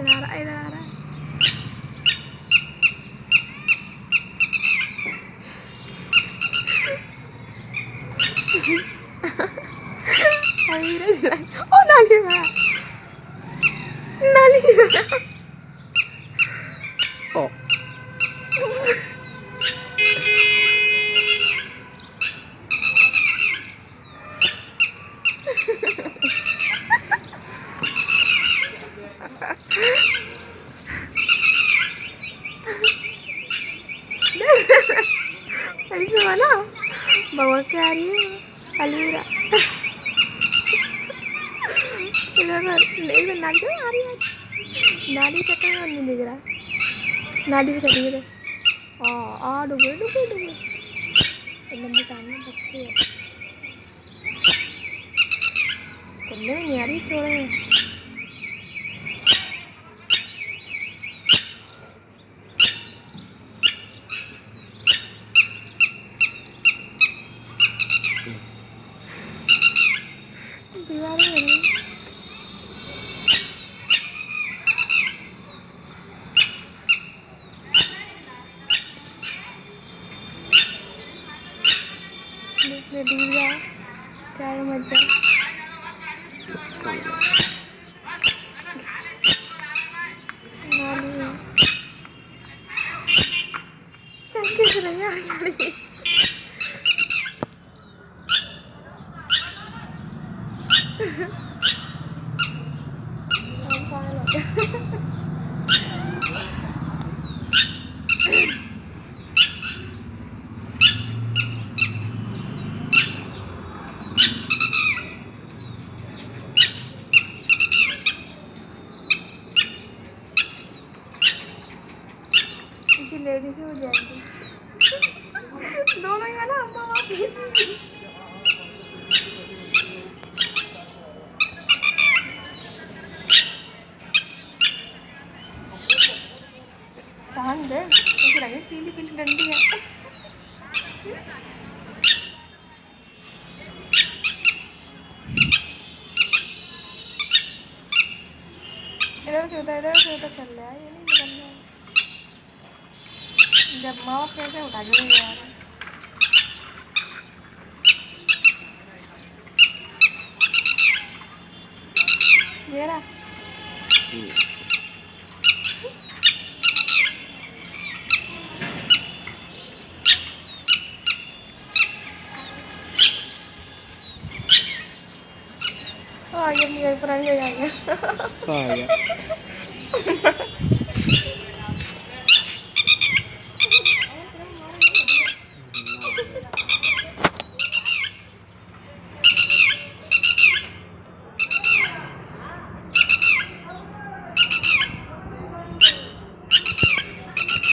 इधर आ रहा, इधर आ रहा। ओ नाली में, नाली में। ओ ऐसे वाला बवा के आ रही है अलवीरा। इधर नाली से आ रही है, नाली से तो नहीं दिख रहा, नाली पे चली गई। आ डूबे डूबे डूबे, लंबी टांग में बचती है, करने में नहीं आ रही थोड़े। दीवार में दूर जाओ, क्या है मजा। चल के नहीं आ रही। लेडीज हो जाएंगी दोनों ही, है ना। कहाँ दे ऐसे लगे पीली पीली डंडी है। इधर से उधर चल रहा है, ये नहीं निकल रहा है। जब माँ कैसे उठा के यार, ये रहा। ये पुरानी हो जाएगा। आ गया।